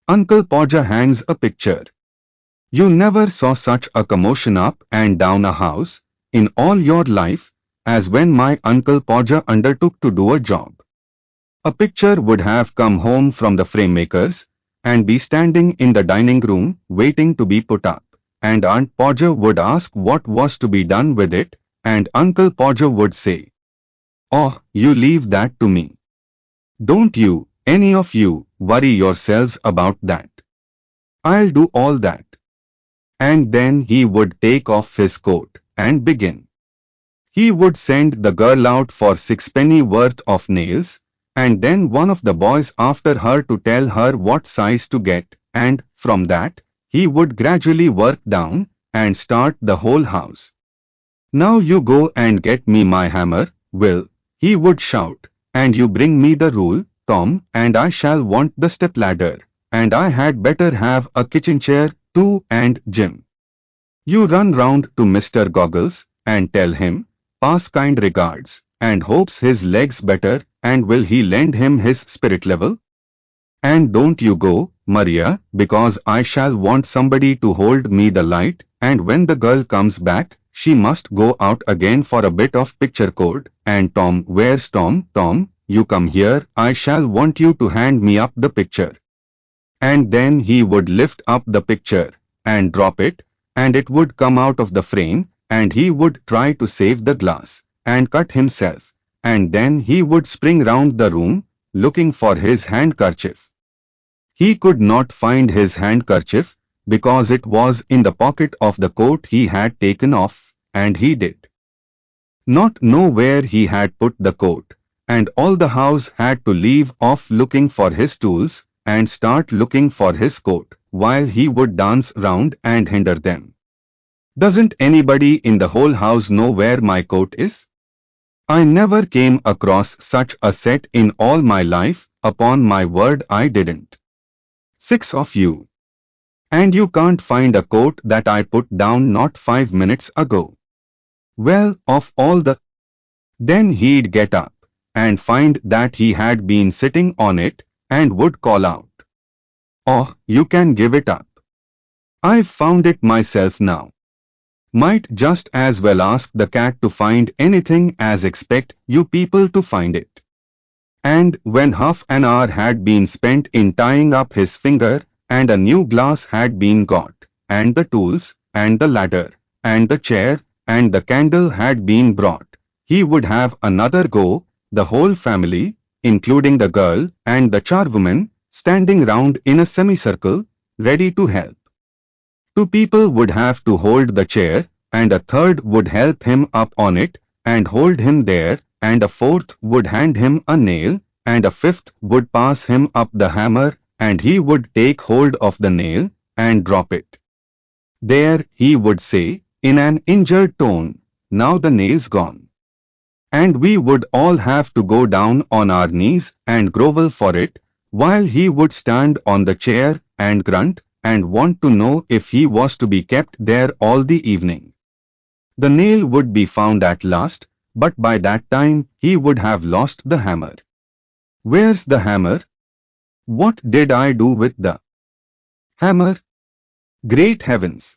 Uncle Podger hangs a picture. You never saw such a commotion up and down a house, in all your life, as when my Uncle Podger undertook to do a job. A picture would have come home from the frame makers, and be standing in the dining room waiting to be put up, and Aunt Podger would ask what was to be done with it, and Uncle Podger would say, "Oh, you leave that to me. Don't you, any of you, worry yourselves about that. I'll do all that." And then he would take off his coat and begin. He would send the girl out for sixpenny worth of nails, and then one of the boys after her to tell her what size to get, and from that, he would gradually work down and start the whole house. "Now you go and get me my hammer, Will," he would shout, "and you bring me the rule, Tom, and I shall want the stepladder, and I had better have a kitchen chair, too, and Jim, you run round to Mr. Goggles, and tell him, pass kind regards, and hopes his leg's better, and will he lend him his spirit level? And don't you go, Maria, because I shall want somebody to hold me the light, and when the girl comes back, she must go out again for a bit of picture code, and Tom, where's Tom? Tom, you come here, I shall want you to hand me up the picture." And then he would lift up the picture, and drop it, and it would come out of the frame, and he would try to save the glass, and cut himself, and then he would spring round the room, looking for his handkerchief. He could not find his handkerchief, because it was in the pocket of the coat he had taken off, and he did not know where he had put the coat, and all the house had to leave off looking for his tools, and start looking for his coat, while he would dance round and hinder them. "Doesn't anybody in the whole house know where my coat is? I never came across such a set in all my life, upon my word I didn't. 6 of you. And you can't find a coat that I put down not 5 minutes ago. Well, of all the—" Then he'd get up, and find that he had been sitting on it, and would call out, "Oh, you can give it up. I've found it myself now. Might just as well ask the cat to find anything as expect you people to find it." And when half an hour had been spent in tying up his finger, and a new glass had been got, and the tools, and the ladder, and the chair, and the candle had been brought, he would have another go, the whole family, including the girl and the charwoman, standing round in a semicircle, ready to help. 2 people would have to hold the chair, and a third would help him up on it, and hold him there, and a 4th would hand him a nail, and a 5th would pass him up the hammer, and he would take hold of the nail, and drop it. "There," he would say, in an injured tone, "now the nail's gone." And we would all have to go down on our knees and grovel for it, while he would stand on the chair and grunt, and want to know if he was to be kept there all the evening. The nail would be found at last, but by that time he would have lost the hammer. "Where's the hammer? What did I do with the hammer? Great heavens!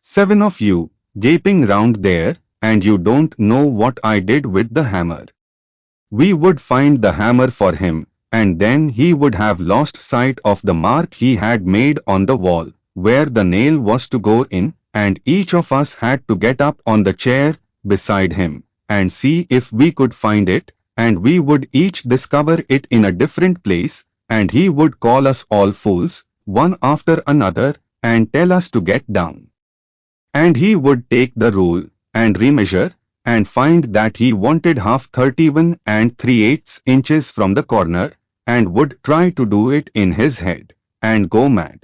7 of you, gaping round there, and you don't know what I did with the hammer." We would find the hammer for him, and then he would have lost sight of the mark he had made on the wall, where the nail was to go in, and each of us had to get up on the chair beside him, and see if we could find it, and we would each discover it in a different place, and he would call us all fools, one after another, and tell us to get down. And he would take the rule, and remeasure, and find that he wanted half 31 3/8 inches from the corner, and would try to do it in his head, and go mad.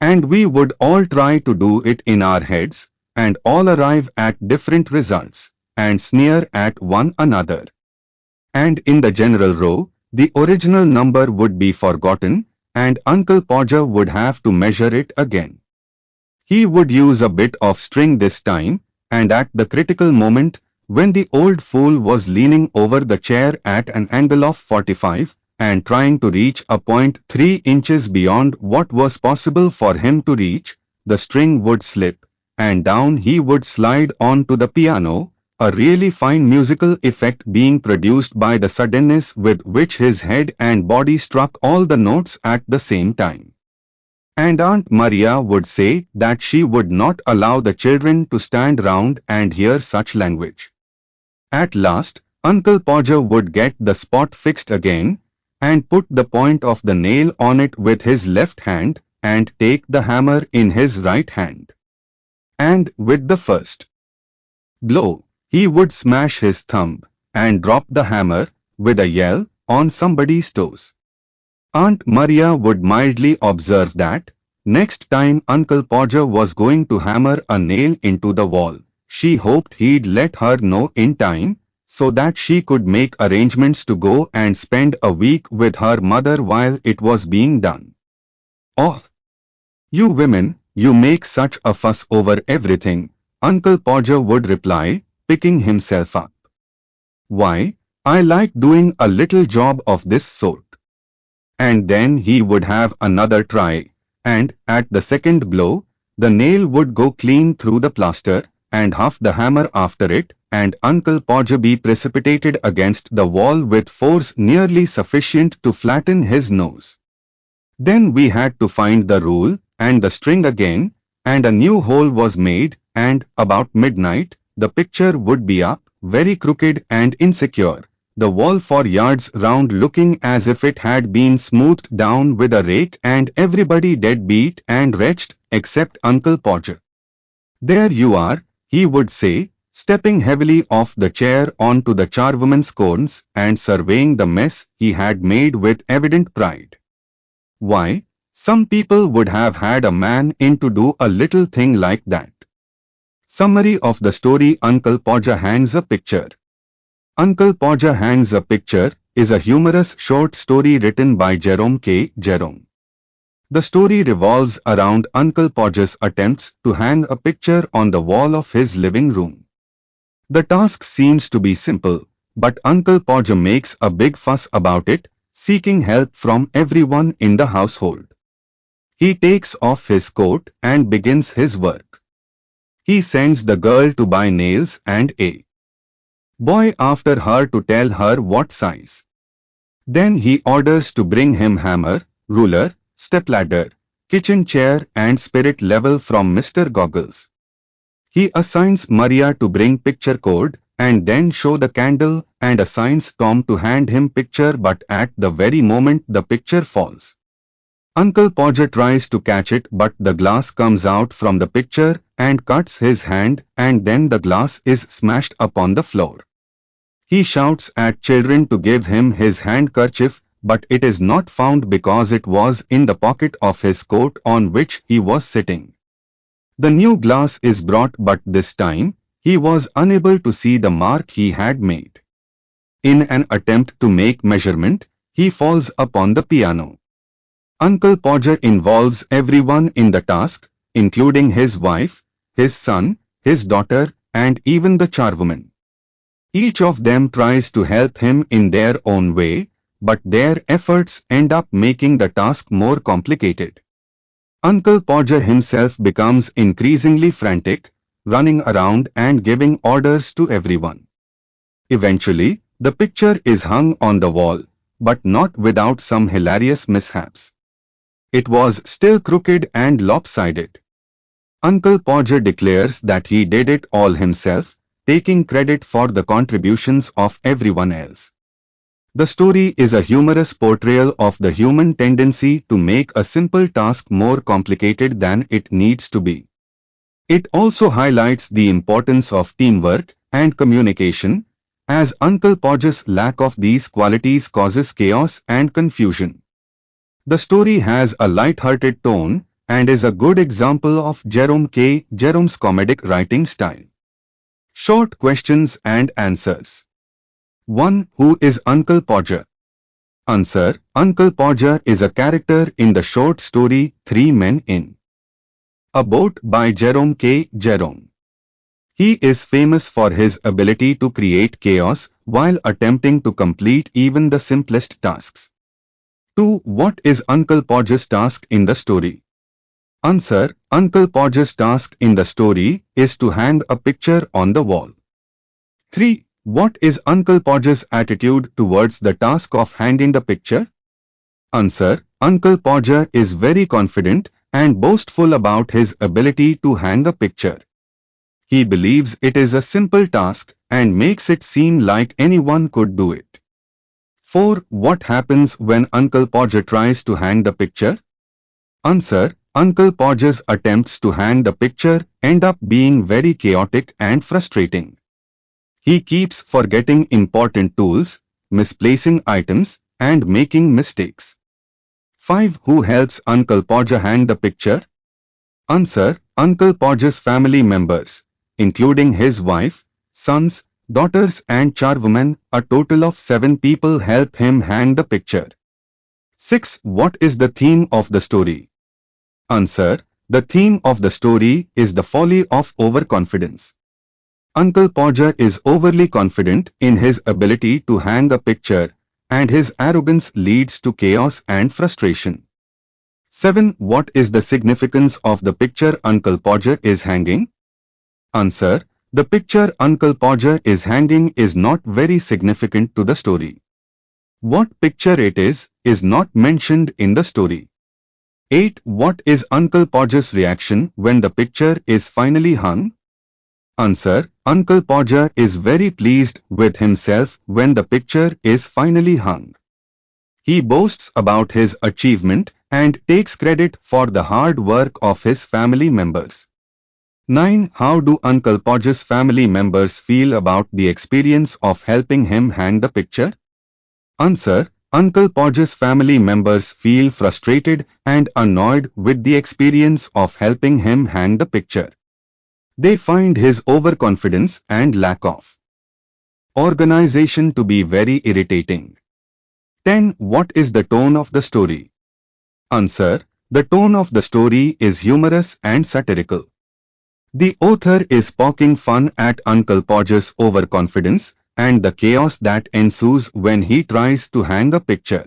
And we would all try to do it in our heads, and all arrive at different results, and sneer at one another. And in the general row, the original number would be forgotten, and Uncle Podger would have to measure it again. He would use a bit of string this time, and at the critical moment, when the old fool was leaning over the chair at an angle of 45, and trying to reach a point 3 inches beyond what was possible for him to reach, the string would slip, and down he would slide onto the piano, a really fine musical effect being produced by the suddenness with which his head and body struck all the notes at the same time. And Aunt Maria would say that she would not allow the children to stand round and hear such language. At last, Uncle Podger would get the spot fixed again, and put the point of the nail on it with his left hand, and take the hammer in his right hand. And with the first blow, he would smash his thumb, and drop the hammer, with a yell, on somebody's toes. Aunt Maria would mildly observe that, next time Uncle Podger was going to hammer a nail into the wall, she hoped he'd let her know in time, so that she could make arrangements to go and spend a week with her mother while it was being done. "Oh, you women, you make such a fuss over everything," Uncle Podger would reply, picking himself up. "Why, I like doing a little job of this sort." And then he would have another try, and at the second blow, the nail would go clean through the plaster, and half the hammer after it, and Uncle Podger be precipitated against the wall with force nearly sufficient to flatten his nose. Then we had to find the rule, and the string again, and a new hole was made, and about midnight, the picture would be up, very crooked and insecure, the wall for yards round looking as if it had been smoothed down with a rake, and everybody dead beat and wretched, except Uncle Podger. "There you are," he would say, stepping heavily off the chair onto the charwoman's corns and surveying the mess he had made with evident pride. "Why, some people would have had a man in to do a little thing like that." Summary of the story: Uncle Podger Hangs a Picture. Uncle Podger Hangs a Picture is a humorous short story written by Jerome K. Jerome. The story revolves around Uncle Podger's attempts to hang a picture on the wall of his living room. The task seems to be simple, but Uncle Podger makes a big fuss about it, seeking help from everyone in the household. He takes off his coat and begins his work. He sends the girl to buy nails and a boy after her to tell her what size. Then he orders to bring him hammer, ruler, stepladder, kitchen chair and spirit level from Mr. Goggles. He assigns Maria to bring picture code and then show the candle, and assigns Tom to hand him picture, but at the very moment the picture falls, Uncle Podger tries to catch it, but the glass comes out from the picture and cuts his hand, and then the glass is smashed upon the floor. He shouts at children to give him his handkerchief, but it is not found because it was in the pocket of his coat on which he was sitting. The new glass is brought, but this time, he was unable to see the mark he had made. In an attempt to make measurement, he falls upon the piano. Uncle Podger involves everyone in the task, including his wife, his son, his daughter, and even the charwoman. Each of them tries to help him in their own way, but their efforts end up making the task more complicated. Uncle Podger himself becomes increasingly frantic, running around and giving orders to everyone. Eventually, the picture is hung on the wall, but not without some hilarious mishaps. It was still crooked and lopsided. Uncle Podger declares that he did it all himself, taking credit for the contributions of everyone else. The story is a humorous portrayal of the human tendency to make a simple task more complicated than it needs to be. It also highlights the importance of teamwork and communication, as Uncle Podger's lack of these qualities causes chaos and confusion. The story has a light-hearted tone and is a good example of Jerome K. Jerome's comedic writing style. Short questions and answers. 1. Who is Uncle Podger? Answer. Uncle Podger is a character in the short story Three Men in a Boat by Jerome K. Jerome. He is famous for his ability to create chaos while attempting to complete even the simplest tasks. 2. What is Uncle Podger's task in the story? Answer. Uncle Podger's task in the story is to hang a picture on the wall. 3. What is Uncle Podger's attitude towards the task of hanging the picture? Answer. Uncle Podger is very confident and boastful about his ability to hang a picture. He believes it is a simple task and makes it seem like anyone could do it. 4. What happens when Uncle Podger tries to hang the picture? Answer. Uncle Podger's attempts to hang the picture end up being very chaotic and frustrating. He keeps forgetting important tools, misplacing items, and making mistakes. 5. Who helps Uncle Podger hang the picture? Answer. Uncle Podger's family members, including his wife, sons, daughters and charwoman. A total of 7 people help him hang the picture. 6. What is the theme of the story? Answer. The theme of the story is the folly of overconfidence. Uncle Podger is overly confident in his ability to hang a picture, and his arrogance leads to chaos and frustration. 7. What is the significance of the picture Uncle Podger is hanging? Answer. The picture Uncle Podger is hanging is not very significant to the story. What picture it is not mentioned in the story. 8. What is Uncle Podger's reaction when the picture is finally hung? Answer. Uncle Podger is very pleased with himself when the picture is finally hung. He boasts about his achievement and takes credit for the hard work of his family members. 9. How do Uncle Podger's family members feel about the experience of helping him hang the picture? Answer. Uncle Podger's family members feel frustrated and annoyed with the experience of helping him hang the picture. They find his overconfidence and lack of organization to be very irritating. 10. What is the tone of the story? Answer. The tone of the story is humorous and satirical. The author is poking fun at Uncle Podger's overconfidence and the chaos that ensues when he tries to hang a picture.